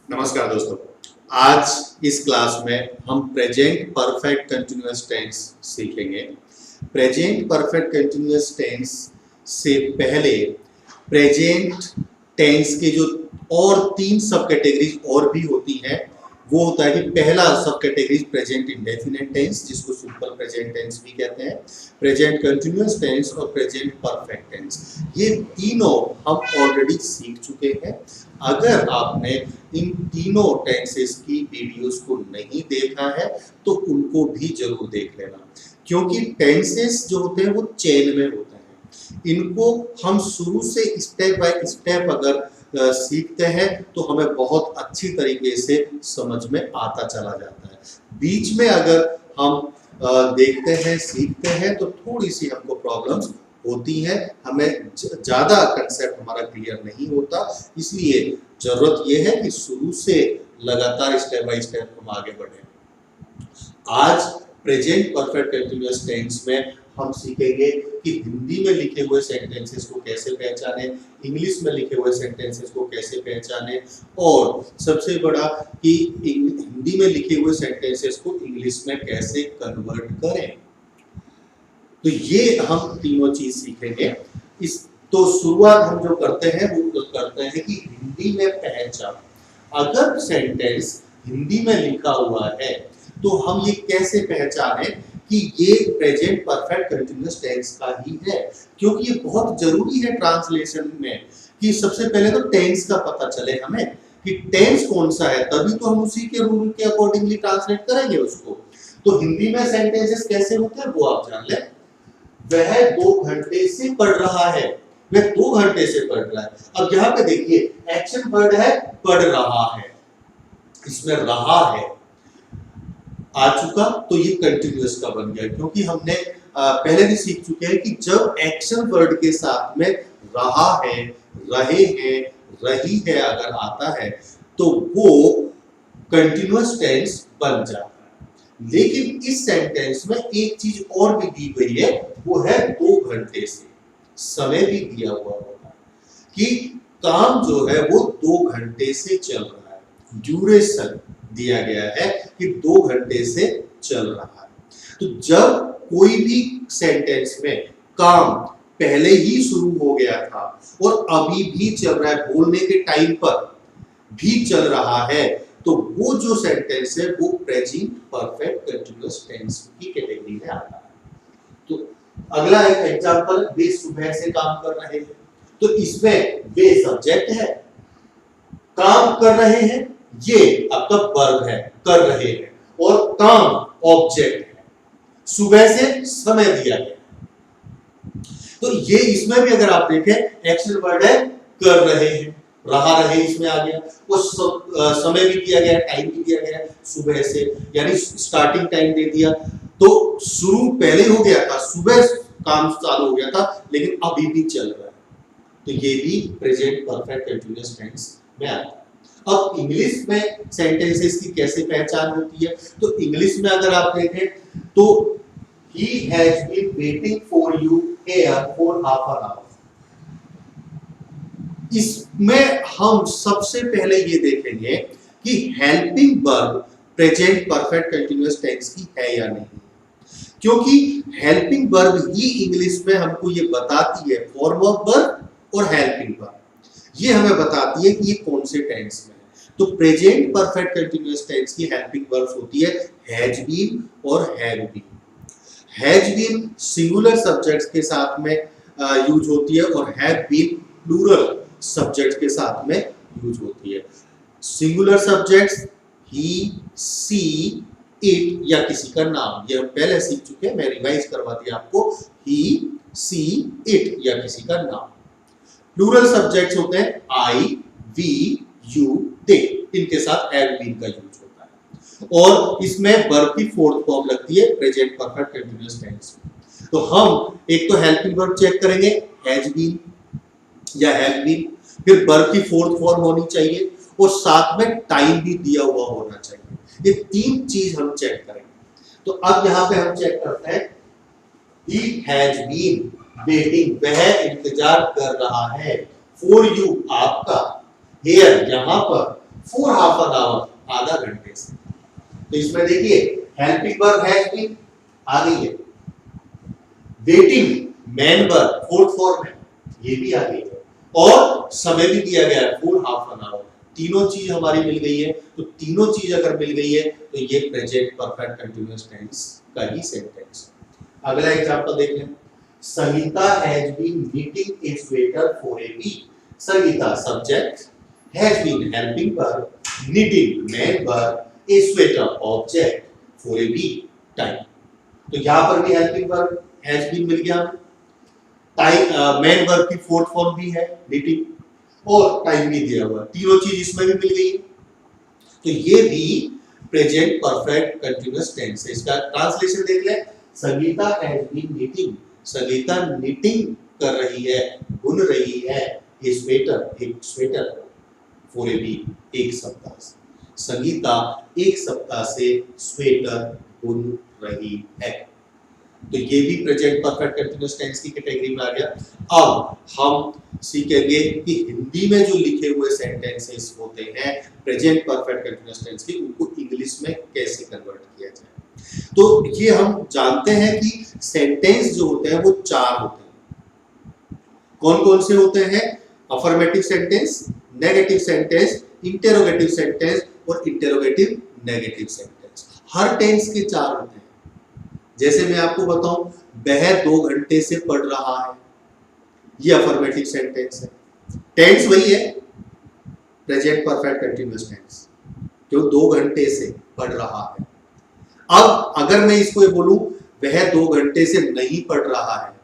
नमस्कार दोस्तों। आज इस क्लास में हम प्रेजेंट परफेक्ट कंटिन्यूअस टेंस सीखेंगे। प्रेजेंट परफेक्ट कंटिन्यूअस टेंस से पहले प्रेजेंट टेंस के जो और तीन सब कैटेगरीज और भी होती हैं, वो होता है कि पहला सब कैटेगरी प्रेजेंट इंडेफिनिट टेंस, जिसको सिंपल प्रेजेंट टेंस भी कहते हैं, प्रेजेंट कंटिन्यूअस टेंस और प्रेजेंट परफेक्ट टेंस। ये तीनों हम ऑलरेडी सीख चुके हैं। अगर आपने इन तीनों टेंसेस की वीडियोस को नहीं देखा है तो उनको भी जरूर देख लेना, क्योंकि टेंसेस जो होते हैं वो चेन में होते हैं। इनको हम शुरू से स्टेप बाय स्टेप अगर सीखते हैं तो हमें बहुत अच्छी तरीके से समझ में आता चला जाता है। बीच में अगर हम देखते हैं, सीखते हैं तो थोड़ी सी हमको प्रॉब्लम्स होती है, हमें ज्यादा कंसेप्ट हमारा क्लियर नहीं होता। इसलिए जरूरत यह है कि शुरू से लगातार स्टेप बाय स्टेप हम आगे बढ़े। आज प्रेजेंट परफेक्ट कंटिन्यूअस टेंस में हम सीखेंगे कि हिंदी में लिखे हुए सेंटेंसेस को कैसे पहचाने, इंग्लिश में लिखे हुए सेंटेंसेस को कैसे पहचाने, और सबसे बड़ा कि हिंदी में लिखे हुए सेंटेंसेस को इंग्लिश में कैसे कन्वर्ट करें। तो ये हम तीनों चीज सीखेंगे। तो शुरुआत हम जो करते हैं वो करते हैं कि हिंदी में पहचान। अगर सेंटेंस हिंदी में लिखा हुआ है तो हम ये कैसे पहचाने कि ये प्रेजेंट परफेक्ट कंटिन्यूअस टेंस का ही है, क्योंकि ये बहुत जरूरी है ट्रांसलेशन में कि सबसे पहले तो टेंस का पता चले हमें कि टेंस कौन सा है, तभी तो हम उसी के रूल के अकॉर्डिंगली ट्रांसलेट करेंगे उसको। तो हिंदी में सेंटेंसेस कैसे होते हैं वो आप जान लें। वह 2 घंटे से पढ़ रहा है, वह 2 घंटे से पढ़ रहा है। अब यहाँ पे देखिए एक्शन वर्ड है पढ़ रहा है, इसमें रहा है आ चुका, तो ये कंटिन्यूअस का बन गया, क्योंकि हमने पहले भी सीख चुके हैं कि जब एक्शन वर्ड के साथ में रहा है, रहे हैं, रही है अगर आता है तो वो कंटिन्यूअस टेंस बन जाता है। लेकिन इस सेंटेंस में एक चीज और भी दी गई है, वो है 2 घंटे से। समय भी दिया हुआ होता है कि काम जो है वो 2 घंटे से चल रहा है। ड्यूरेशन दिया गया है कि 2 घंटे से चल रहा है। तो जब कोई भी सेंटेंस में काम पहले ही शुरू हो गया था और अभी भी चल रहा है, बोलने के टाइम पर भी चल रहा है, तो वो जो सेंटेंस है वो प्रेजेंट परफेक्ट कंटिन्यूअस टेंस की कैटेगरी में आता है। तो अगला एक एग्जांपल, वे सुबह से काम कर रहे हैं। तो इसमें वे सब्जेक्ट है, काम कर रहे हैं ये आपका वर्ब है, कर रहे हैं, और काम ऑब्जेक्ट है। सुबह से समय दिया गया, तो ये इसमें भी अगर आप देखें एक्शन वर्ड है कर रहे हैं, रहा रहे इसमें आ गया, और समय भी दिया गया, टाइम भी दिया गया सुबह से, यानी स्टार्टिंग टाइम दे दिया। तो शुरू पहले हो गया था, सुबह काम चालू हो गया था, लेकिन अभी भी चल रहा है, तो ये भी प्रेजेंट परफेक्ट कंटिन्यूअस टेंस में आता है। अब इंग्लिश में सेंटेंसेस की कैसे पहचान होती है, तो इंग्लिश में अगर आप देखें तो he has been waiting for you here for half an hour। इसमें हम सबसे पहले ये देखेंगे कि helping verb present perfect continuous tense की है या नहीं, क्योंकि हेल्पिंग वर्ब ही इंग्लिश में हमको ये बताती है, फॉर्म ऑफ वर्ब और हेल्पिंग वर्ब, ये हमें बताती है कि ये कौन से टेंस में है। तो प्रेजेंट परफेक्ट कंटिन्यूअस टेंस की हेल्पिंग वर्ब्स होती है हैज बीन और have been. Has been singular subjects के साथ में यूज होती है, और हैव बीन प्लूरल सब्जेक्ट्स के साथ में यूज होती है। Singular subjects he, she, it या किसी का नाम, ये हम पहले सीख चुके हैं, मैं रिवाइज करवा दिया आपको, ही, सी, इट या किसी का नाम। प्लूरल सब्जेक्ट्स होते हैं आई, वी, यू, दे, इनके साथ हैव बीन का यूज होता है, और इसमें वर्ब की फोर्थ फॉर्म लगती है प्रेजेंट परफेक्ट कंटिन्यूअस टेंस में। तो हम एक तो हेल्पिंग वर्ब चेक करेंगे, हैज बीन या हैव बीन, फिर वर्ब की फोर्थ फॉर्म होनी चाहिए, और साथ में टाइम भी दिया हुआ होना चाहिए। ये 3 चीज हम चेक करेंगे। तो अब यहां पे हम चेक करते हैं, he has been waiting, वह इंतजार कर रहा है, for you आपका, here यहाँ पर, फॉर हाफ एन आवर, आधा घंटे से। तो इसमें देखिए हेल्पिंग वर्ब हैज बीन आ गई है, waiting man verb fourth form है ये भी आ गई है, और समय भी दिया गया है फॉर हाफ एन आवर। तीनों चीज हमारी मिल गई है। तो तीनों चीज अगर मिल गई है तो ये प्रेजेंट परफेक्ट कंटीन्यूअस टेंस का ही सेंटेंस। अगला एग्जांपल देख लें। Sangeeta has been knitting a sweater for a week. Sangeeta subject, has been helping verb, knitting main verb, a sweater object, for a week time. तो यहां पर भी हेल्पिंग वर्ब हैज बीन मिल गया, टाइम मैन वर्ब की fourth form भी है knitting, और टाइम भी दिया हुआ, तीनों चीज इसमें भी मिल गई। तो ये भी प्रेजेंट परफेक्ट कंटीन्यूअस टेंस है। इसका ट्रांसलेशन देख लें। Sangeeta has been knitting, Sangeeta knitting कर रही है, बुन रही है, ये स्वेटर, एक स्वेटर फॉर ए वीक, एक सप्ताह से। संगीता एक सप्ताह से स्वेटर बुन रही है। तो ये भी प्रेजेंट परफेक्ट कंटीन्यूअस टेंस की कैटेगरी में आ गया। अब हम सीखेंगे कि हिंदी में जो लिखे हुए सेंटेंसेस होते हैं प्रेजेंट परफेक्ट कंटीन्यूअस टेंस के, उनको इंग्लिश में कैसे कन्वर्ट किया जाए। तो ये हम जानते हैं कि सेंटेंस जो होते हैं वो चार होते हैं। कौन कौन से होते हैं? Affirmative sentence, negative sentence, interrogative sentence और इंटेरोगेटिव नेगेटिव सेंटेंस। हर टेंस के चार होते हैं। जैसे मैं आपको बताऊं, वह 2 घंटे से पढ़ रहा है, ये अफर्मेटिव सेंटेंस है। टेंस वही है, प्रेजेंट परफेक्ट कंटीन्यूअस टेंस, जो 2 घंटे से पढ़ रहा है। अब अगर मैं इसको ये बोलूं वह 2 घंटे से नहीं पढ़ रहा है,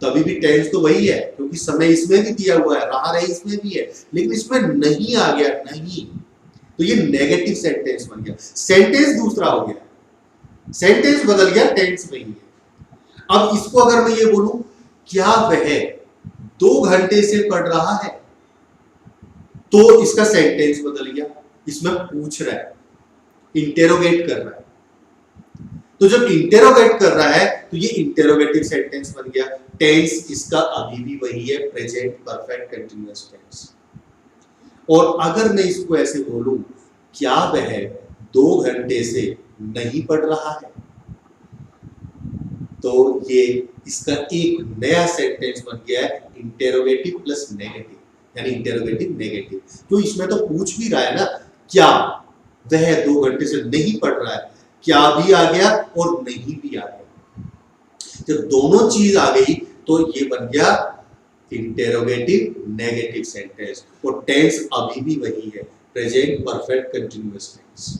तभी भी टेंस तो वही है, क्योंकि समय इसमें भी दिया हुआ है, रहा रही इसमें भी है, लेकिन इसमें नहीं आ गया, नहीं, तो ये नेगेटिव सेंटेंस बन गया, सेंटेंस दूसरा हो गया, सेंटेंस बदल गया, टेंस वही है। अब इसको अगर मैं ये बोलूं क्या वह 2 घंटे से पढ़ रहा है, तो इसका सेंटेंस बदल गया, इसमें पूछ रहा है, इंटेरोगेट कर रहा है। तो जब इंटेरोगेट कर रहा है तो ये इंटेरोगेटिव सेंटेंस बन गया। टेंस इसका अभी भी वही है, प्रेजेंट परफेक्ट कंटीन्यूअस टेंस। और अगर मैं इसको ऐसे बोलूं क्या वह 2 घंटे से नहीं पढ़ रहा है, तो ये इसका एक नया सेंटेंस बन गया है, इंटेरोगेटिव प्लस नेगेटिव, यानी इंटेरोगेटिव नेगेटिव। तो इसमें तो पूछ भी रहा है ना, क्या वह 2 घंटे से नहीं पढ़ रहा है, क्या भी आ गया और नहीं भी आ गया। जब दोनों चीज आ गई तो ये बन गया इंटेरोगेटिव नेगेटिव सेंटेंस, और टेंस अभी भी वही है, प्रेजेंट परफेक्ट कंटीन्यूअस टेंस।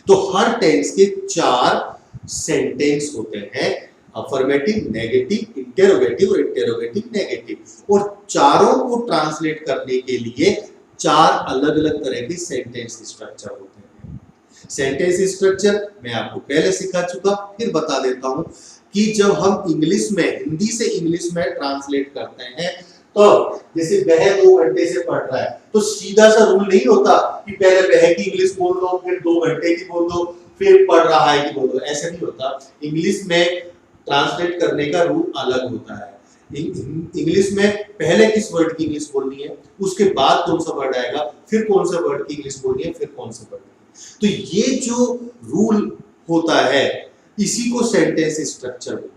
तो हर टेंस के 4 सेंटेंस होते हैं, अफर्मेटिव, नेगेटिव, इंटेरोगेटिव और इंटेरोगेटिव नेगेटिव, और चारों को ट्रांसलेट करने के लिए 4 अलग अलग तरह के सेंटेंस स्ट्रक्चर होते हैं। सेंटेंस स्ट्रक्चर मैं आपको पहले सिखा चुका, फिर बता देता हूं कि जब हम इंग्लिश में, हिंदी से इंग्लिश में ट्रांसलेट करते हैं, तो जैसे वह 2 घंटे से पढ़ रहा है, तो सीधा सा रूल नहीं होता कि पहले वह की इंग्लिश बोल दो, फिर 2 घंटे की बोल दो, फिर पढ़ रहा है की बोल दो, ऐसा नहीं होता। इंग्लिश में ट्रांसलेट करने का रूल अलग होता है। इंग्लिश में पहले किस वर्ड की इंग्लिश बोलनी है, उसके बाद कौन सा वर्ड आएगा, फिर कौन सा वर्ड की इंग्लिश बोलनी है, फिर कौन सा वर्ड। तो ये जो रूल होता है इसी को सेंटेंस स्ट्रक्चर बोलते हैं।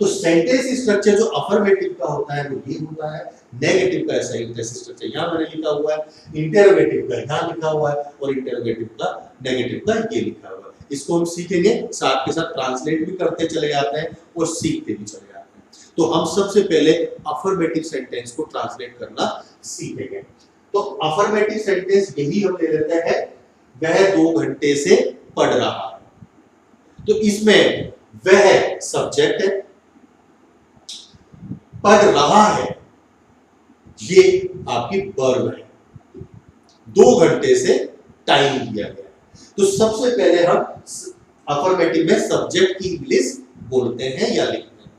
तो सेंटेंस स्ट्रक्चर जो अफर्मेटिव का होता है वो ये होता है, नेगेटिव का ऐसा सेंटेंस स्ट्रक्चर यहां मैंने लिखा हुआ है, इंटेरोगेटिव का यहां लिखा हुआ है, और इंटेरोगेटिव का, नेगेटिव का ये लिखा हुआ है। इसको हम सीखेंगे, साथ के साथ ट्रांसलेट भी करते चले जाते हैं और सीखते भी चले जाते हैं। तो हम सबसे पहले अफर्मेटिव सेंटेंस को ट्रांसलेट करना सीखेंगे। तो अफर्मेटिव सेंटेंस यही हम ले लेते हैं, वह 2 घंटे से पढ़ रहा है। तो इसमें वह सब्जेक्ट है, पढ़ रहा है ये आपकी वर्ब है, 2 घंटे से टाइम दिया गया। तो सबसे पहले हम अफर्मेटिव में सब्जेक्ट की इंग्लिश बोलते हैं या लिखते हैं।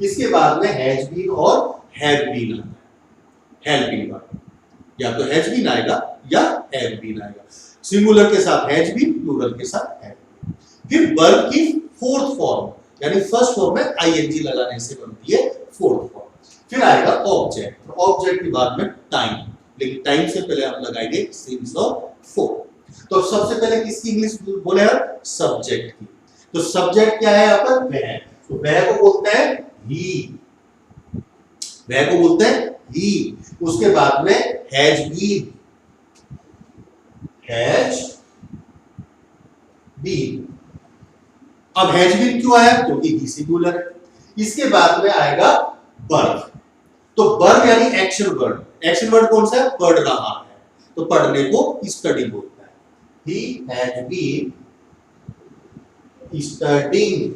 इसके बाद में हैज बीन और हैव बीन आता है, हेल्पिंग वर्ब, या तो हैज बीन आएगा या हैव बीन आएगा। सिंगुलर के साथ हैज बीन, प्लूरल के साथ हैव बीन। फिर वर्ब की फोर्थ फॉर्म, यानी फर्स्ट फॉर्म में आईएनजी लगाने से बनती है फोर्थ फॉर्म। फिर आएगा ऑब्जेक्ट, ऑब्जेक्ट के बाद में टाइम, लेकिन टाइम से पहले हम लगाएंगे सिंस और फॉर। तो सबसे पहले किसकी इंग्लिश बोले हम? सब्जेक्ट की। तो सब्जेक्ट क्या है यहाँ पर? वह। तो वह को बोलते हैं ही, वह को बोलते हैं ही। उसके बाद में हैज बीन, हैज बीन। अब हैज बीन क्यों आया? क्योंकि ही सिंगुलर है। इसके बाद में आएगा वर्ब। तो वर्ब यानी एक्शन वर्ड। एक्शन वर्ड कौन सा है? पढ़ रहा है। तो पढ़ने को स्टडी बोलता है। He has been studying.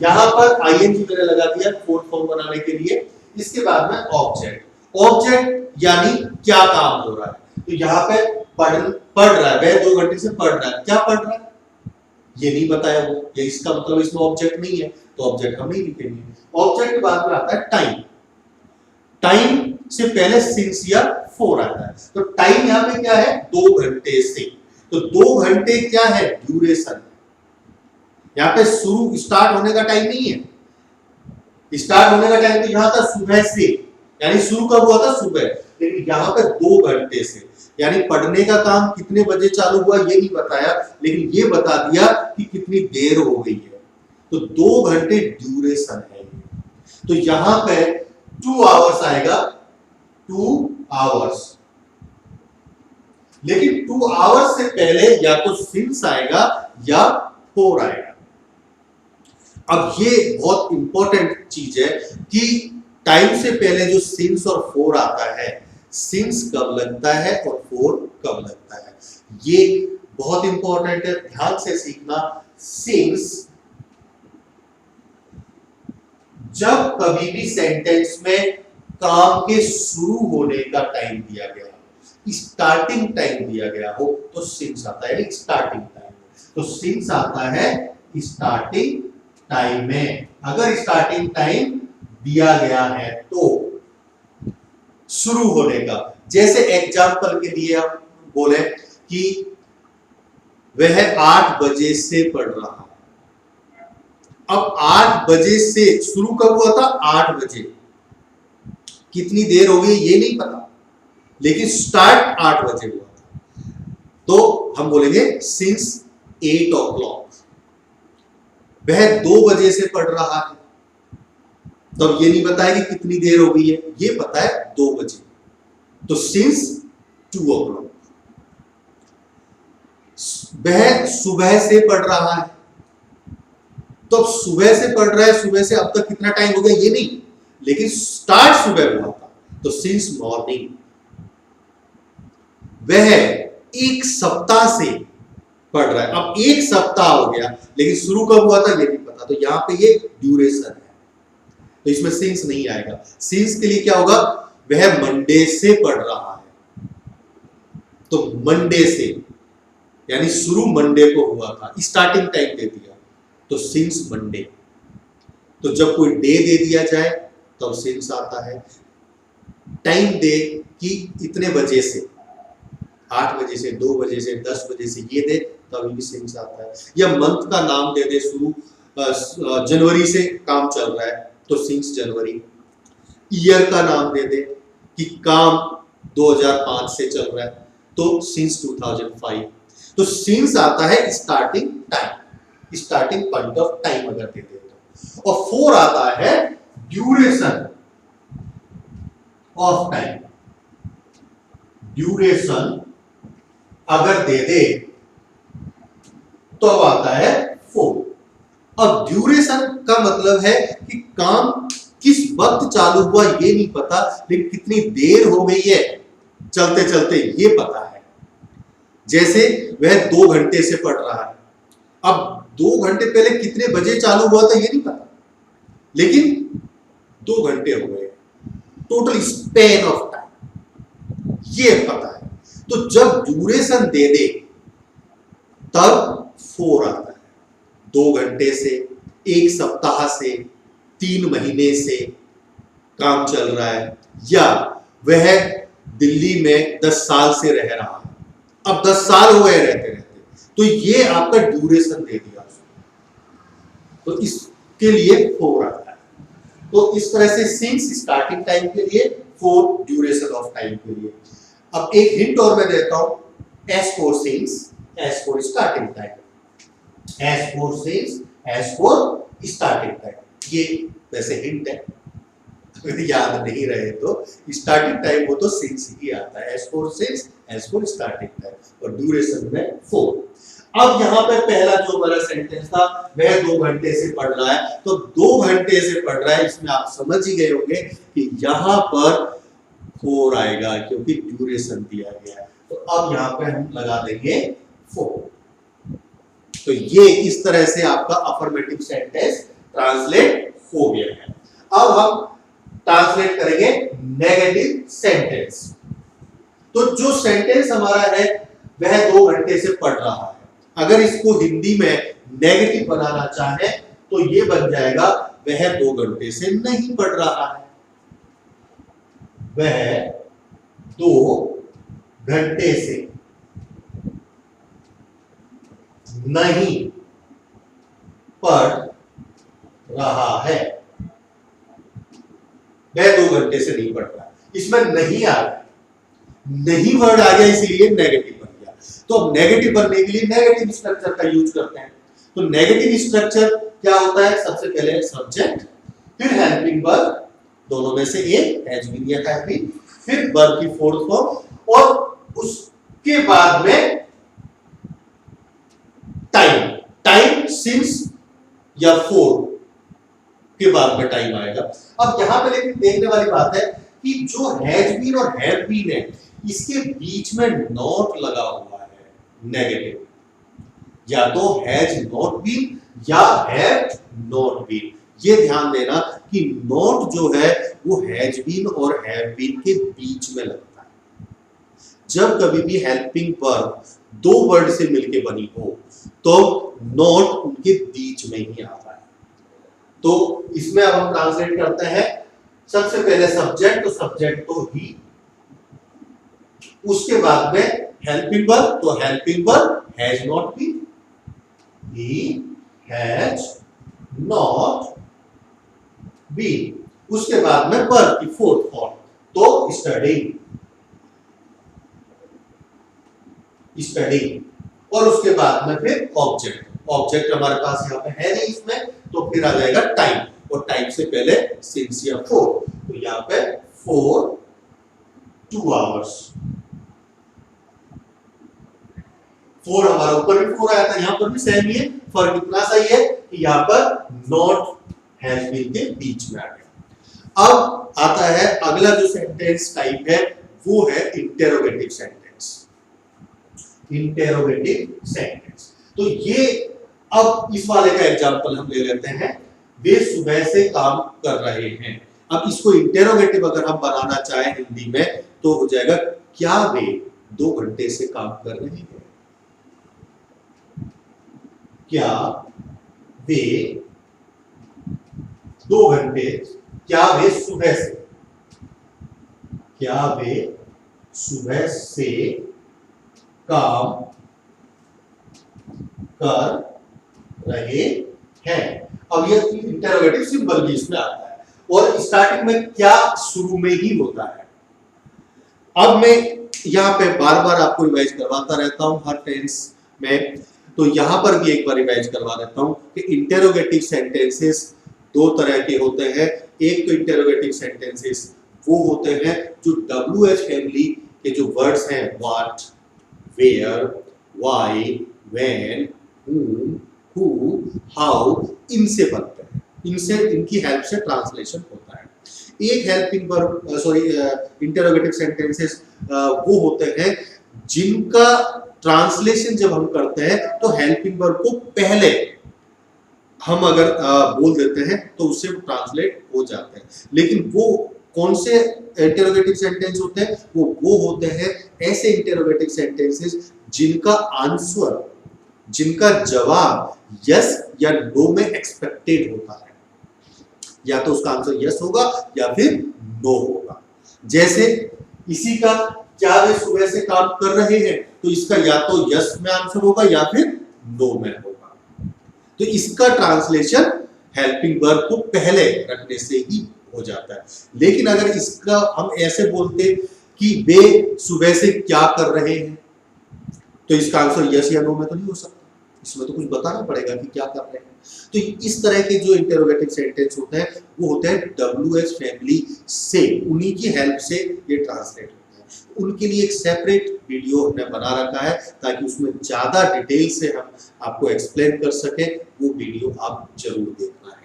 यहां पर आईएनजी मैंने लगा दिया फोर्थ फॉर्म बनाने के लिए। इसके बाद में ऑब्जेक्ट। ऑब्जेक्ट यानी क्या काम हो रहा है। तो यहां पे पढ़ रहा है, वह 2 घंटे से पढ़ रहा है। क्या पढ़ रहा है ये नहीं बताया वो, ये इसका मतलब इसमें ऑब्जेक्ट नहीं है, तो ऑब्जेक्ट हम नहीं लिखेंगे। ऑब्जेक्ट के बाद में आता है टाइम। टाइम से पहले सिंस या फॉर आता है। तो टाइम यहां पे क्या है? 2 घंटे से। तो 2 घंटे क्या है? ड्यूरेशन। यहां पे शुरू स्टार्ट होने का टाइम नहीं है। स्टार्ट होने का टाइम तो यहां था सुबह से, यानी शुरू कब हुआ था? सुबह। लेकिन यहां पे 2 घंटे से, यानी पढ़ने का काम कितने बजे चालू हुआ ये नहीं बताया, लेकिन ये बता दिया कि कितनी देर हो गई है। तो 2 घंटे ड्यूरेशन है। तो यहां पे 2 आवर्स आएगा, 2 आवर्स। लेकिन 2 आवर्स से पहले या तो सिंस आएगा या फॉर आएगा। अब ये बहुत इंपॉर्टेंट चीज है कि टाइम से पहले जो सिंस और फॉर आता है, सिंस कब लगता है और फॉर कब लगता है, ये बहुत इंपॉर्टेंट है, ध्यान से सीखना। सिंस जब कभी भी सेंटेंस में काम के शुरू होने का टाइम दिया गया हो, स्टार्टिंग टाइम दिया गया हो, तो सिंस आता है, स्टार्टिंग टाइम। तो सिंस आता है स्टार्टिंग टाइम में। अगर स्टार्टिंग टाइम दिया गया है तो शुरू होने का, जैसे एग्जाम्पल के लिए हम बोले कि वह 8 बजे से पढ़ रहा है। अब 8 बजे से शुरू कब हुआ था? 8 बजे। कितनी देर हो गई ये नहीं पता, लेकिन स्टार्ट 8 बजे हुआ था। तो हम बोलेंगे सिंस 8 o'clock। वह 2 बजे से पढ़ रहा है। तो अब ये नहीं बताया कि कितनी देर हो गई है, ये पता है 2 बजे। तो सिंस 2 o'clock। वह सुबह से पढ़ रहा है। तो अब सुबह से पढ़ रहा है, सुबह से अब तक कितना टाइम हो गया ये नहीं, लेकिन स्टार्ट सुबह हुआ था, तो सिंस मॉर्निंग। वह 1 सप्ताह से पढ़ रहा है। अब 1 सप्ताह हो गया, लेकिन शुरू कब हुआ था ये नहीं पता, तो यहां पे ये ड्यूरेशन है, तो इसमें सिंस नहीं आएगा। सिंस के लिए क्या होगा? वह मंडे से पढ़ रहा है। तो मंडे से यानी शुरू मंडे को हुआ था, स्टार्टिंग टाइम दे दिया, तो सिंस मंडे। तो जब कोई डे दे दिया जाए तब सिंस आता है। टाइम दे कि इतने बजे से, 8 बजे से, 2 बजे से, 10 बजे से, ये दे तभी भी सिंस आता है। या मंथ का नाम दे दे, शुरू जनवरी से काम चल रहा है तो सिंस जनवरी। ईयर का नाम दे दे कि काम 2005 से चल रहा है तो सिंस 2005। तो सिंस आता है starting time, starting point of time अगर दे दे तो। और फॉर आता है ड्यूरेशन ऑफ टाइम। ड्यूरेशन अगर दे दे तो अब आता है फॉर। अब ड्यूरेशन का मतलब है कि काम किस वक्त चालू हुआ ये नहीं पता, लेकिन कितनी देर हो गई है चलते चलते ये पता है। जैसे वह 2 घंटे से पढ़ रहा है। अब 2 घंटे पहले कितने बजे चालू हुआ था ये नहीं पता, लेकिन 2 घंटे हो गए, टोटल स्पेन ऑफ टाइम ये पता है। तो जब ड्यूरेशन दे दे तब फॉर आता है। 2 घंटे से, 1 सप्ताह से, 3 महीने से काम चल रहा है, या वह दिल्ली में 10 साल से रह रहा है, अब 10 साल हो गए रहते रहते, तो ये आपका ड्यूरेशन दे दिया, तो इसके लिए फॉर आता है। तो इस तरह से सिंस स्टार्टिंग टाइम के लिए, फॉर ड्यूरेशन ऑफ टाइम के लिए। अब एक हिंट और मैं देता हूं, S for since, S for starting time, S for since, S for starting time. ये वैसे हिंट है, अगर याद नहीं रहे तो स्टार्टिंग टाइम हो तो सिंस ही आता है, S for since, S for starting time, और ड्यूरेशन में 4। अब यहाँ पे पहला जो हमारा सेंटेंस था वह 2 घंटे से पढ़ रहा है, तो 2 घंटे से पढ़ रहा है, इसमें आप समझ ही गए होंगे कि यहाँ पर 4 आएगा क्योंकि ड्यूरेशन दिया गया है। तो अब यहाँ पे हम लगा देंगे 4। तो ये इस तरह से आपका अफर्मेटिव सेंटेंस ट्रांसलेट हो गया है। अब हम ट्रांसलेट करेंगे नेगेटिव सेंटेंस। तो जो सेंटेंस हमारा है वह 2 घंटे से पढ़ रहा है, अगर इसको हिंदी में नेगेटिव बनाना चाहे तो ये बन जाएगा वह 2 घंटे से नहीं पढ़ रहा है, वह 2 घंटे से नहीं पढ़ रहा है, वह 2 घंटे से नहीं पढ़ रहा है। इसमें नहीं आ रहा, नहीं वर्ड आ गया इसलिए नेगेटिव बन गया। तो अब नेगेटिव बनने के लिए नेगेटिव स्ट्रक्चर का यूज करते हैं। तो नेगेटिव स्ट्रक्चर क्या होता है, सबसे पहले सब्जेक्ट, फिर हेल्पिंग वर्ब, दोनों में से एक, हैज बीन या हैव बीन, फिर वर्ब की फोर्थ फॉर्म, और उसके बाद में टाइम, टाइम सिंस या फोर के बाद में टाइम आएगा। अब यहां पे लेकिन देखने वाली बात है कि जो हैज बीन और हैव बीन है इसके बीच में नॉट लगा हुआ है नेगेटिव, या तो हैज नॉट बीन या हैव नॉट बीन। ये ध्यान देना कि नॉट जो है वो हैज बीन और हैव बीन के बीच में लगता है। जब कभी भी हेल्पिंग वर्ब 2 वर्ड से मिलके बनी हो तो नॉट उनके बीच में ही आता है। तो इसमें अब हम ट्रांसलेट करते हैं, सबसे पहले सब्जेक्ट, तो सब्जेक्ट तो ही, उसके बाद में हेल्पिंग वर्ब, तो helping verb has not been, he has not been, उसके बाद में वर्ब की फोर्थ फॉर्म, तो स्टडीइंग, स्टडीइंग, और उसके बाद में फिर ऑब्जेक्ट, ऑब्जेक्ट हमारे पास यहाँ पे है नहीं इसमें, तो फिर आ जाएगा टाइम, और टाइम से पहले सिंस या फोर, तो यहाँ पे 4 2 आवर्स, 4 हमारा ऊपर भी 4 आया था, यहाँ पर भी सेम ही है, फर्क इतना सा ही है कि यहाँ पर नॉट हैज बीन के बीच में आ गया। अब आता है अगला जो सेंटेंस टाइप है वो है इंटेरोगेटिव सेंटेंस, इंटेरोगेटिव सेंटेंस। तो ये अब इस वाले का एग्जांपल हम ले लेते हैं, वे सुबह से काम कर रहे हैं। अब इसको इंटेरोगेटिव अगर हम बनाना चाहें हिंदी में तो हो जाएगा, क्या वे 2 घंटे से काम कर रहे हैं? क्या वे 2 घंटे, क्या वे सुबह से, क्या वे सुबह से काम कर रहे हैं? अब ये इंटरोगेटिव सिंबल भी इसमें आता है, और स्टार्टिंग में क्या शुरू में ही होता है। अब मैं यहाँ पे बार बार आपको रिवाइज करवाता रहता हूँ हर टेंस में, तो यहाँ पर भी एक बार रिवाइज करवा देता हूँ कि इंटरोगेटिव सेंटेंसेस 2 तरह के होते हैं। एक तो इंटरोगेटिव सेंटेंसेस वो होते हैं जो WH फैमिली के जो वर्ड्स हैं, what, where, why, when, whom, who, how, इनसे बनते हैं, इनसे, इनकी हेल्प से ट्रांसलेशन होता है। एक helping verb, sorry, interrogative sentences वो होते हैं जिनका ट्रांसलेशन जब हम करते हैं तो हेल्पिंग वर्ब को पहले हम अगर बोल देते हैं तो उससे ट्रांसलेट हो जाते हैं। लेकिन वो कौन से इंटरोगेटिव सेंटेंस होते हैं? वो होते हैं ऐसे इंटरोगेटिव सेंटेंसेस जिनका आंसर, जिनका जवाब यस या नो में एक्सपेक्टेड होता है, या तो उसका आंसर यस होगा या फिर नो होगा। जैसे इसी का, क्या वे सुबह से काम कर रहे हैं, तो इसका या तो यस में आंसर होगा या फिर नो में होगा। तो इसका ट्रांसलेशन हेल्पिंग वर्ब को पहले रखने से ही हो जाता है। लेकिन अगर इसका हम ऐसे बोलते कि वे सुबह से क्या कर रहे हैं, तो इसका आंसर यस या नो में तो नहीं हो सकता, इसमें तो कुछ बताना पड़ेगा कि क्या कर रहे हैं। तो इस तरह के जो इंटरोगेटिव सेंटेंस होते हैं वो होते हैं WH फैमिली से, उन्हीं की हेल्प से ये ट्रांसलेट होते हैं। उनके लिए एक सेपरेट वीडियो हमने बना रखा है ताकि उसमें ज्यादा डिटेल से हम आपको एक्सप्लेन कर सके, वो वीडियो आप जरूर देखना है।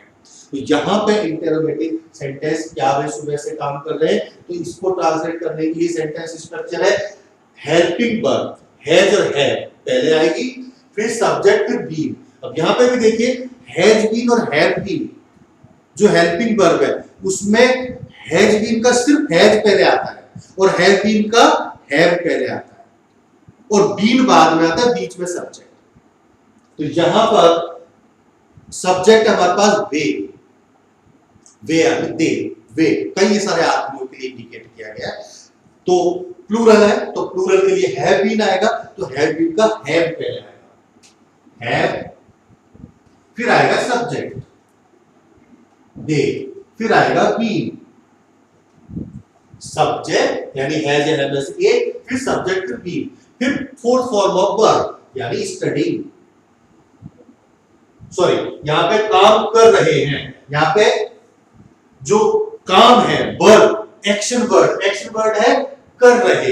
तो यहाँ पे इंटरोगेटिव सेंटेंस क्या वे सुबह से काम कर रहे हैं, तो इसको ट्रांसलेट करने के लिए सेंटेंस स्ट्रक्चर है हेल्पिंग वर्ब, हैज और हैव पहले आएगी, फिर सब्जेक्ट फिर बीन। अब यहाँ पे भी देखिए हैज बीन और हैव बीन, जो हेल्पिंग वर्ब है उसमें हैज बीन का सिर्फ हैज पहले आता है और हैव बीन का हैव पहले आता है और बीन बाद में आता है, बीच में सब्जेक्ट। तो यहां पर सब्जेक्ट हमारे पास वे दे, वे कई सारे आदमियों के लिए इंडिकेट किया गया है। तो प्लूरल है तो प्लूरल के लिए हैव बीन आएगा, तो हैव बीन का हैव पहले आएगा, हैव, फिर आएगा सब्जेक्ट दे, फिर आएगा बीन, सब्जेक्ट यानी हैज या हैव से ए, फिर सब्जेक्ट फिर बीन, फिर फोर्थ फॉर्म ऑफ वर्ब यानी स्टडीइंग, सॉरी यहां पे काम कर रहे हैं, यहां पे जो काम है वर्ब, एक्शन वर्ड है कर रहे,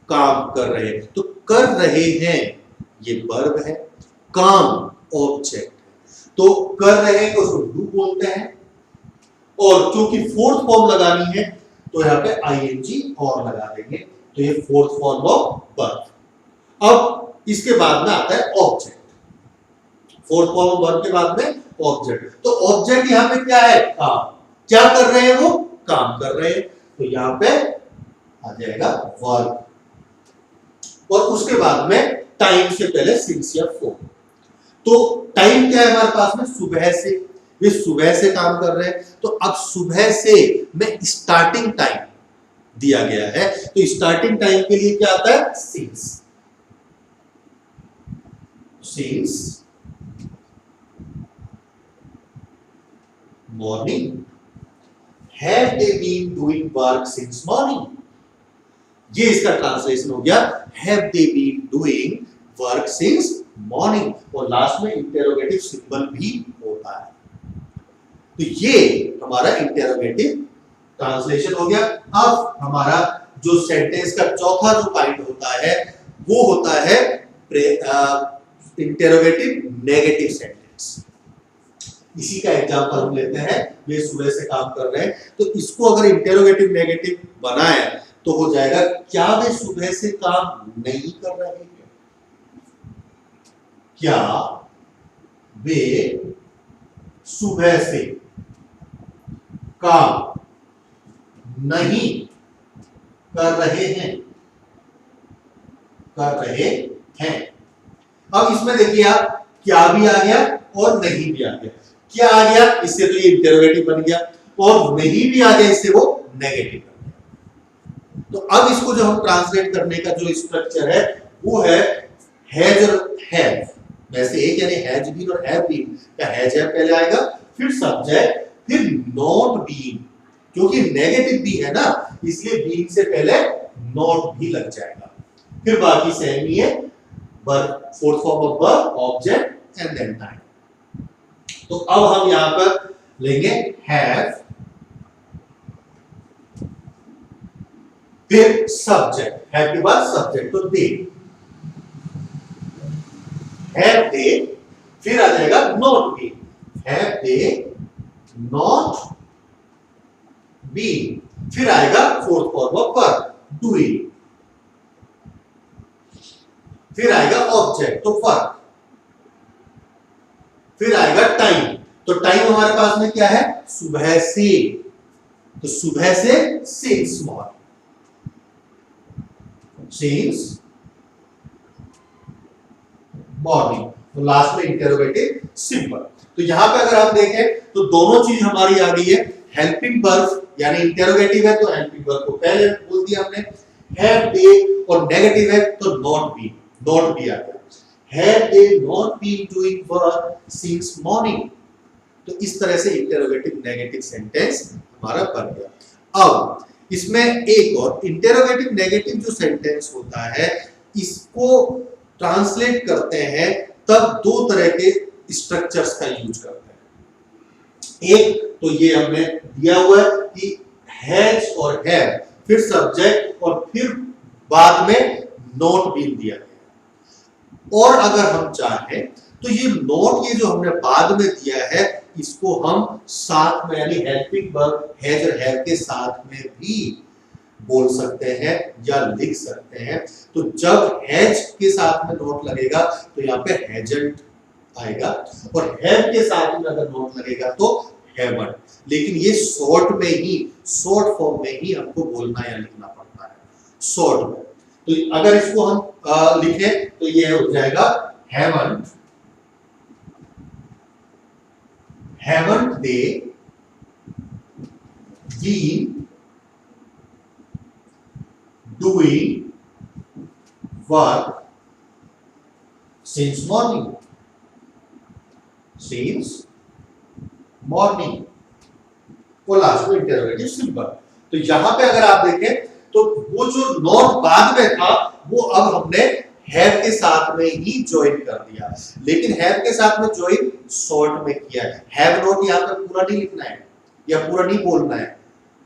काम कर रहे, तो कर रहे हैं ये वर्ब है, काम ऑब्जेक्ट है। तो कर रहे हैं तो उसको डू बोलते हैं, और क्योंकि फोर्थ फॉर्म लगानी है तो यहां पे आईएनजी और लगा देंगे, तो ये फोर्थ फॉर्म ऑफ वर्ब। अब इसके बाद में आता है object, fourth form of verb के बाद में ऑब्जेक्ट। तो ऑब्जेक्ट यहां पे क्या है, काम, क्या कर रहे हैं वो, काम कर रहे हैं, तो यहां पे आ जाएगा वर्ब, और उसके बाद में टाइम से पहले सिंस या फॉर। तो टाइम क्या है हमारे पास में, सुबह से, वे सुबह से काम कर रहे हैं, तो अब सुबह से में स्टार्टिंग टाइम दिया गया है, तो स्टार्टिंग टाइम के लिए क्या आता है, since, morning, have they been doing work since morning, ये इसका ट्रांसलेशन हो गया, have they been doing work since morning, और लास्ट में इंटरोगेटिव सिंबल भी होता है। तो ये हमारा इंटरोगेटिव ट्रांसलेशन हो गया। अब हमारा जो सेंटेंस का चौथा जो पॉइंट होता है वो होता है इंटरोगेटिव नेगेटिव सेंटेंस। इसी का एग्जांपल हम लेते हैं, वे सुबह से काम कर रहे हैं, तो इसको अगर इंटरोगेटिव नेगेटिव बनाए तो हो जाएगा, क्या वे सुबह से काम नहीं कर रहे हैं, क्या वे सुबह से काम नहीं कर रहे हैं, अब इसमें देखिए आप, क्या भी आ गया और नहीं भी आ गया, क्या आ गया इससे तो ये इंटरोगेटिव बन गया, और नहीं भी आ गया इससे वो नेगेटिव बन गया। तो अब इसको जो हम ट्रांसलेट करने का जो स्ट्रक्चर है वो है हैज और हैव, वैसे एक यानी हैज बीन और हैव बीन का हैज है पहले आएगा, फिर सब्जेक्ट, फिर नॉट बीन, क्योंकि नेगेटिव भी है ना इसलिए बीन से पहले नॉट भी लग जाएगा, फिर बाकी सेम ही है, verb, fourth form of verb, object and then time. तो अब हम यहां पर लेंगे हैव, फिर सब्जेक्ट, हैव के बाद सब्जेक्ट, तो दे, हैव दे, फिर आ जाएगा not be, have they not be, फिर आएगा fourth form of verb doing, फिर आएगा ऑब्जेक्ट तो वर्ब, फिर आएगा टाइम, तो टाइम हमारे पास में क्या है, सुबह से, तो सुबह से सिंस मॉर्निंग, सिंस मॉर्निंग, तो लास्ट में इंटरोगेटिव सिंबल। तो यहां पे अगर हम देखें तो दोनों चीज हमारी आ गई है, हेल्पिंग वर्ब यानी इंटरोगेटिव है तो हेल्पिंग वर्ब को पहले बोल दिया हमने, हैव दे, और नेगेटिव है तो नॉट बी, नॉट बी आ गया, have they not been doing work since morning, तो इस तरह से इंटेरोगेटिव नेगेटिव सेंटेंस हमारा बन गया। अब इसमें एक और इंटेरोगेटिव नेगेटिव जो सेंटेंस होता है, इसको ट्रांसलेट करते हैं तब दो तरह के स्ट्रक्चर्स का यूज करते हैं। एक तो ये हमने दिया हुआ है कि हैज और हैव, फिर सब्जेक्ट और फिर बाद में नोट बीन दिया गया। और अगर हम चाहें तो ये नोट, ये जो हमने बाद में दिया है, इसको हम साथ में यानी हेल्पिंग वर्ब हैज और हैव के साथ में भी बोल सकते हैं या लिख सकते हैं। तो जब हैज के साथ में नोट लगेगा तो यहाँ पे हैजंट आएगा, और हैव के साथ में अगर नोट लगेगा तो हैवंट। लेकिन ये शॉर्ट में ही, शॉर्ट फॉर्म में ही हमको बोलना या लिखना पड़ता है, शॉर्ट में। तो अगर इसको हम लिखें तो ये हो जाएगा haven't, haven't they been doing work since morning? Since morning वो लास्ट में इंटरोगेटिव सिंबल। तो यहां पे अगर आप देखें तो वो जो नॉट बाद में था वो अब हमने हैव के साथ में ही ज्वाइन कर दिया, लेकिन हैव के साथ में ज्वाइन शॉर्ट में किया है। हैव नॉट यहां पर पूरा नहीं लिखना है या पूरा नहीं बोलना है,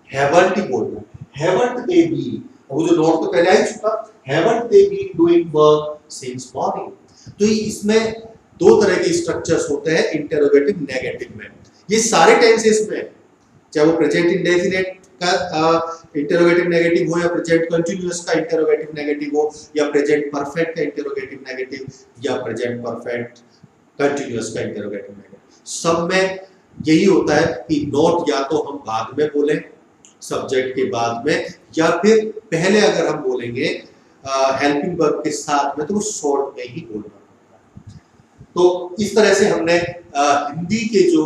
हैवंट ही बोलना है। हैवंट दे बीन, वो जो नॉट तो पहले आ चुका, haven't they been doing work since morning. तो इसमें दो तरह के स्ट्रक्चर्स होते हैं इंटरोगेटिव नेगेटिव में। ये सारे टेंसेस में, चाहे वो प्रेजेंट इंडेफिनिट का इंटरोगेटिव नेगेटिव हो, या प्रेजेंट कंटीन्यूअस का इंटरोगेटिव नेगेटिव हो, या प्रेजेंट परफेक्ट का इंटरोगेटिव नेगेटिव, या प्रेजेंट परफेक्ट कंटीन्यूअस का इंटरोगेटिव नेगेटिव, सब में यही होता है कि नॉट या तो हम बाद में बोलें सब्जेक्ट के बाद में, या फिर पहले अगर हम बोलेंगे हेल्पिंग वर्ब के साथ में तो वो शॉर्ट में ही बोलना पड़ता है। तो इस तरह से हमने हिंदी के जो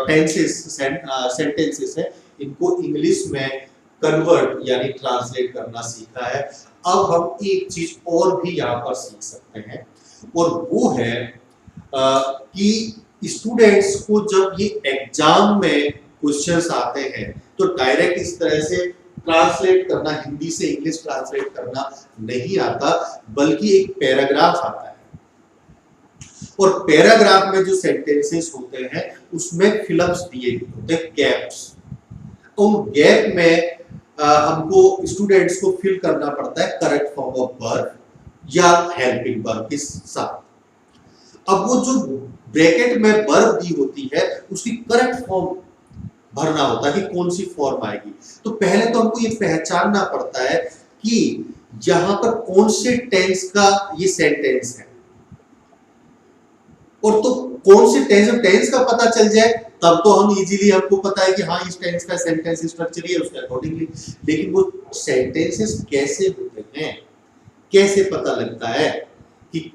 टेंसेस सेंटेंसेस है इनको इंग्लिश में कन्वर्ट यानी ट्रांसलेट करना सीखा है। अब हम एक चीज और भी यहाँ पर सीख सकते हैं, और वो है कि स्टूडेंट्स को जब ये एग्जाम में क्वेश्चंस आते हैं तो डायरेक्ट इस तरह से ट्रांसलेट करना, हिंदी से इंग्लिश ट्रांसलेट करना नहीं आता, बल्कि एक पैराग्राफ आता है, और पैराग्राफ में जो सेंटेंसेस होते हैं उसमें फिलअप्स दिए होते हैं, गैप्स। उन गैप में हमको स्टूडेंट्स को फिल करना पड़ता है करेक्ट फॉर्म ऑफ वर्ब या हेल्पिंग वर्ब के साथ। अब वो जो ब्रैकेट में वर्ब दी होती है उसकी करेक्ट फॉर्म भरना होता है कि कौन सी फॉर्म आएगी। तो पहले तो हमको ये पहचानना पड़ता है कि यहां पर कौन से टेंस का ये सेंटेंस है, और तो कौन से टेंस का पता चल जाए तब तो हम इजीली, हमको पता है कि हाँ इस टेंस का सेंटेंस स्ट्रक्चर ही है उसके अकॉर्डिंगली। लेकिन वो सेंटेंसेस कैसे होते हैं, कैसे पता लगता है कि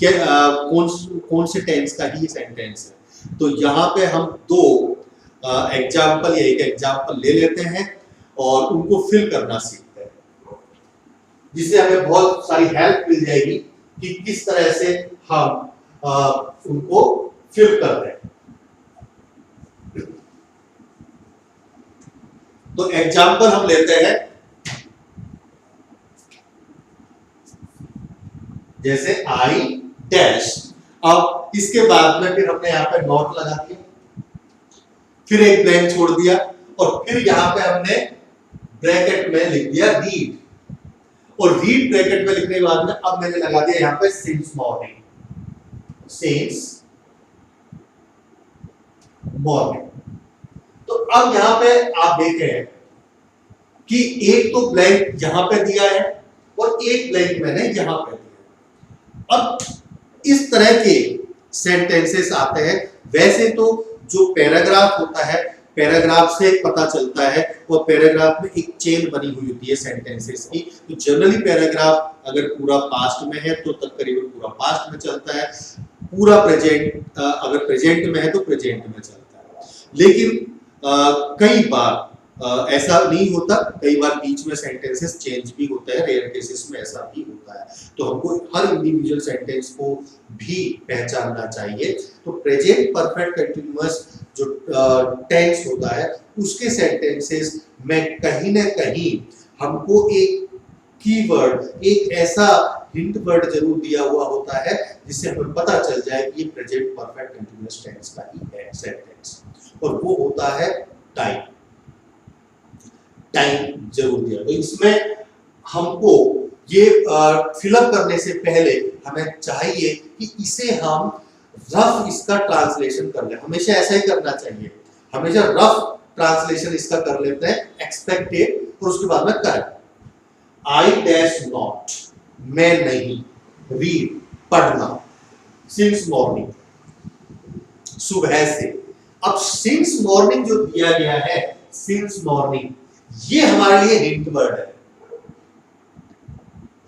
कौन से टेंस का ही सेंटेंस है। तो यहाँ पे हम दो एग्जाम्पल या एक एग्जाम्पल ले लेते हैं और उनको फिल करना सीखते हैं, जिससे हमें बहुत सारी हेल्प मिल जाएगी कि किस तरह से हम उनको फिल कर रहे हैं। तो एग्जाम्पल हम लेते हैं, जैसे आई डैश। अब इसके बाद में फिर हमने यहाँ पे नॉट लगा दिया, फिर एक ब्लैंक छोड़ दिया, और फिर यहाँ पे हमने ब्रैकेट में लिख दिया रीड, और रीड ब्रैकेट में लिखने के बाद में अब मैंने लगा दिया यहाँ पे सिंस मॉर्निंग, सिंस मॉर्निंग। तो अब यहां पे आप देखें कि एक तो ब्लैंक यहां पे दिया है और एक ब्लैंक मैंने यहां पे दिया। अब इस तरह के सेंटेंसेस आते हैं। वैसे तो जो पैराग्राफ होता है, पैराग्राफ से पता चलता है, और पैराग्राफ में एक चेन बनी हुई होती है सेंटेंसेस की। तो जनरली पैराग्राफ अगर पूरा पास्ट में है तो तकरीबन पूरा पास्ट में चलता है, पूरा प्रेजेंट अगर प्रेजेंट में है तो प्रेजेंट में चलता है। लेकिन कई बार ऐसा नहीं होता, कई बार बीच में सेंटेंसेस चेंज भी होता है, रेयर केसेस में ऐसा भी होता है। तो हमको हर इंडिविजुअल सेंटेंस को भी पहचानना चाहिए। तो प्रेजेंट परफेक्ट कंटिन्यूअस जो टेंस होता है उसके सेंटेंसेस में कहीं ना कहीं हमको एक कीवर्ड, एक ऐसा हिंट वर्ड जरूर दिया हुआ होता है जिससे हमें पता चल जाए कि ये प्रेजेंट परफेक्ट कंटीन्यूअस टेंस का ही है सेंटेंस, और वो होता है टाइम। टाइम जरूर दिया। तो इसमें हमको ये फिलअप करने से पहले हमें चाहिए कि इसे हम रफ इसका ट्रांसलेशन कर ले। हमेशा ऐसा ही करना चाहिए, हमेशा रफ ट्रांसलेशन इसका कर लेते हैं, एक्सपेक्टेड, और उसके बाद में करेक्ट। आई डैश नॉट, मैं नहीं, रीड, पढ़ना, सिंस मॉर्निंग, सुबह से। अब सिंस मॉर्निंग जो दिया गया है, सिंस मॉर्निंग, ये हमारे लिए हिंट वर्ड है।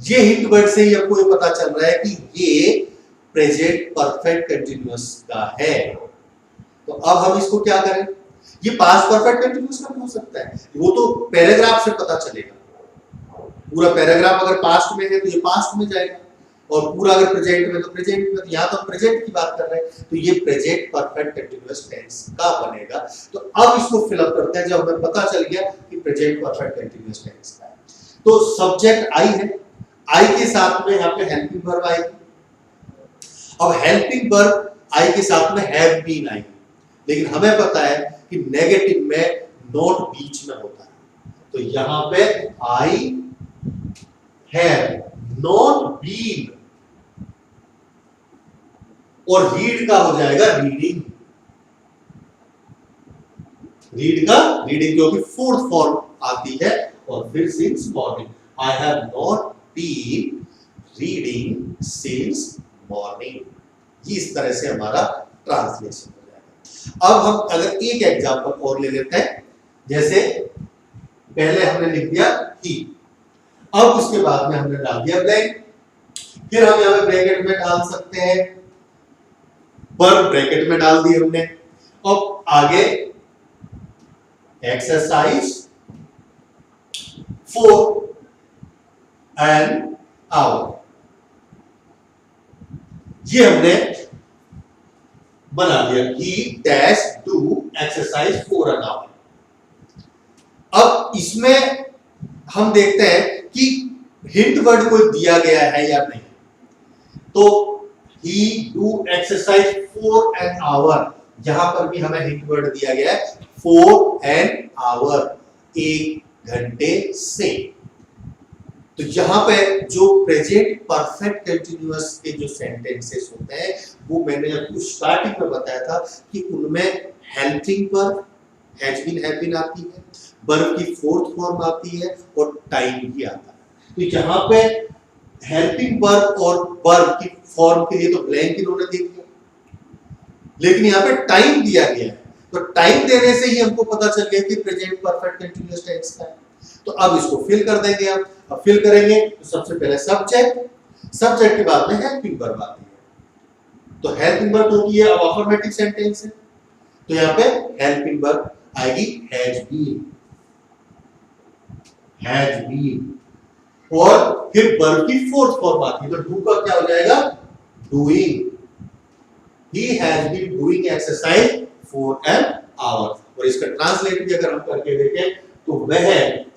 ये हिंट वर्ड से ही आपको ये पता चल रहा है कि ये प्रेजेंट परफेक्ट कंटीन्यूअस का है। तो अब हम इसको क्या करें? ये पास्ट परफेक्ट कंटीन्यूअस का हो सकता है, वो तो पैराग्राफ से पता चलेगा। पूरा पैराग्राफ अगर पास्ट में है तो ये पास्ट में जाएगा, और पूरा अगर प्रेजेंट में तो प्रेजेंट में। यहाँ तो हम प्रेजेंट की बात कर रहे हैं, तो ये प्रेजेंट परफेक्ट कंटीन्यूअस टेंस का बनेगा। तो अब इसको फिलअप करते हैं, जब हमें पता चल गया कि प्रेजेंट परफेक्ट कंटीन्यूअस टेंस का है। तो सब्जेक्ट आई है, आई के साथ में यहाँ पे हेल्पिंग वर्ब आएगी। अब हेल्पिंग वर्ब आई के साथ में हैव बीन आएगी, लेकिन हमें पता है कि नेगेटिव में नॉट बीच में होता है। तो यहां पे आई हैव नॉट बीन, और रीड का हो जाएगा रीडिंग। रीड का रीडिंग, क्योंकि फोर्थ फॉर्म आती है, और फिर since morning. I have not been reading since morning. इस तरह से हमारा ट्रांसलेशन हो जाएगा। अब हम अगर एक एग्जांपल और ले लेते हैं, जैसे पहले हमने लिख दिया ही, अब उसके बाद में हमने डाल दिया ब्लैंक, फिर हम यहां पे ब्रैकेट में डाल सकते हैं, पर ब्रैकेट में डाल दिए हमने। अब आगे एक्सरसाइज 4 एन आवर, ये हमने बना दिया, ही dash do exercise 4 an hour. अब इसमें हम देखते हैं कि हिंट वर्ड कोई दिया गया है या नहीं। तो ही डू एक्सरसाइज 4 एन आवर, यहां पर भी हमें हिंट वर्ड दिया गया है 4 एन आवर, 1 घंटे से। तो यहां पे जो प्रेजेंट परफेक्ट कंटीन्यूअस के जो सेंटेंसेस होते हैं, वो मैंने आपको स्टार्टिंग में बताया था कि उनमें helping verb, has been, have been आती है, वर्ब की फोर्थ फॉर्म आती है, और टाइम भी आता है। तो यहां पे हेल्पिंग वर्ब और वर्ब की फॉर्म के लिए तो ब्लैंक इन्होंने दे दिया, लेकिन यहाँ पे टाइम दिया गया है। तो टाइम देने से ही हमको पता चल गया कि प्रेजेंट परफेक्ट कंटीन्यूअस टेंस का है। तो अब इसको फिल कर देंगे हम। अब फिल करेंगे तो सबसे पहले सब्जेक्ट, सब्जेक्ट के बाद में हेल्पिंग वर्ब आती है। तो हेल्पिंग वर्ब क्योंकि ये अब अफर्मेटिव सेंटेंस है, तो यहाँ पे हेल्पिंग वर्ब आएगी हैज बीन, हैज बीन, और फिर वर्ब की फोर्थ फॉर्म आती है। तो डू का क्या हो जाएगा? Doing, he has been doing exercise for an hour। और इसका ट्रांसलेट भी अगर हम करके देखें तो वह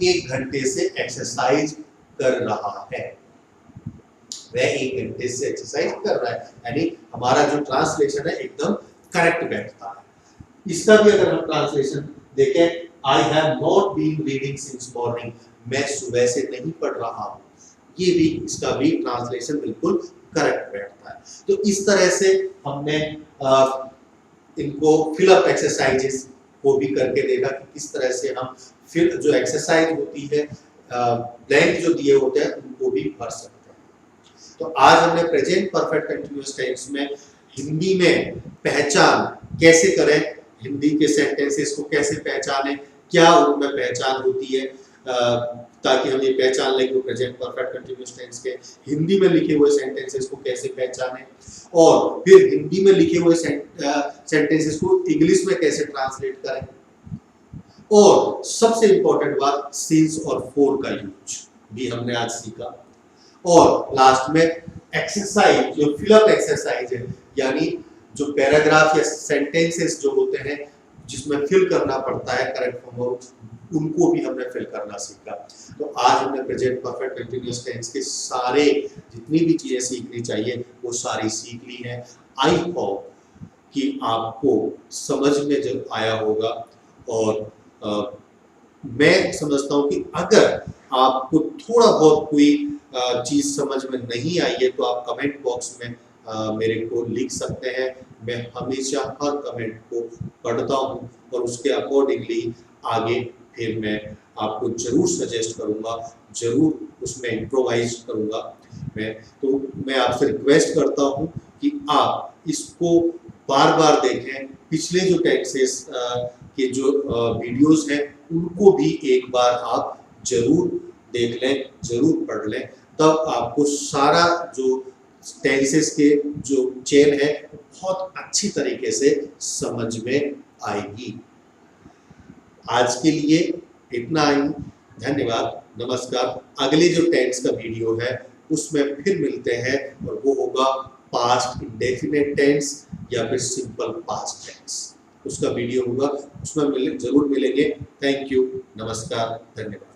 1 घंटे से एक्सरसाइज कर रहा है, वह 1 घंटे से एक्सरसाइज कर रहा है, यानी हमारा जो ट्रांसलेशन है एकदम करेक्ट बैठता है। इसका भी अगर हम ट्रांसलेशन देखें, I have not been reading since morning, मैं सुबह से नहीं पढ़ रहा हूं, ये भी, इसका भी ट्रांसलेशन बिल्कुल करेक्ट बैठता है। तो इस तरह से हमने इनको फिलअप एक्सरसाइजेस को भी करके देखा कि किस तरह से हम फिर जो एक्सरसाइज होती है, ब्लैंक जो दिए होते हैं, उनको भी भर सकते हैं। तो आज हमने प्रेजेंट परफेक्ट कंटीन्यूअस टेंस में हिंदी में पहचान कैसे करें, हिंदी के सेंटेंसेस को कैसे पहचानें, क्या उनमें पहचान होती है, ताकि हम ये पहचान लें कि प्रेजेंट परफेक्ट कंटीन्यूअस टेंस के हिंदी में लिखे हुए सेंटेंसेस को कैसे पहचानें, और फिर हिंदी में लिखे हुए सेंटेंसेस को इंग्लिश में कैसे ट्रांसलेट करें। और सबसे इंपॉर्टेंट बात सिंस और फॉर का यूज भी हमने आज सीखा। और लास्ट में एक्सरसाइज, जो फिलअप एक्सरसाइज है, यानी जो पैराग्राफ या सेंटेंसेस जो होते हैं जिसमें फिल करना पड़ता है करेक्ट फॉर्म, उनको भी हमने फिल करना सीखा। तो आज हमने प्रेजेंट परफेक्ट कंटीन्यूअस टेंस के सारे जितनी भी चीजें सीखनी चाहिए वो सारी सीख ली हैं। आई होप कि आपको समझ में जब आया होगा। और मैं समझता हूँ कि अगर आपको थोड़ा बहुत कोई चीज समझ में नहीं आई है तो आप कमेंट बॉक्स में मेरे को लिख सकते हैं। मैं हमेशा हर कमेंट को पढ़ता हूँ और उसके अकॉर्डिंगली आगे फिर मैं आपको जरूर सजेस्ट करूँगा, जरूर उसमें इम्प्रोवाइज करूँगा। मैं आपसे रिक्वेस्ट करता हूँ कि आप इसको बार बार देखें। पिछले जो टेंसेस के जो वीडियोस हैं उनको भी एक बार आप जरूर देख लें, जरूर पढ़ लें, तब आपको सारा जो टेंसेस के जो चेन है बहुत अच्छी तरीके से समझ में आएगी। आज के लिए इतना ही, धन्यवाद, नमस्कार। अगले जो टेंस का वीडियो है उसमें फिर मिलते हैं और वो होगा पास्ट इंडेफिनिट टेंस या फिर सिंपल पास्ट टेंस। उसका वीडियो होगा, उसमें जरूर मिलेंगे। थैंक यू, नमस्कार, धन्यवाद।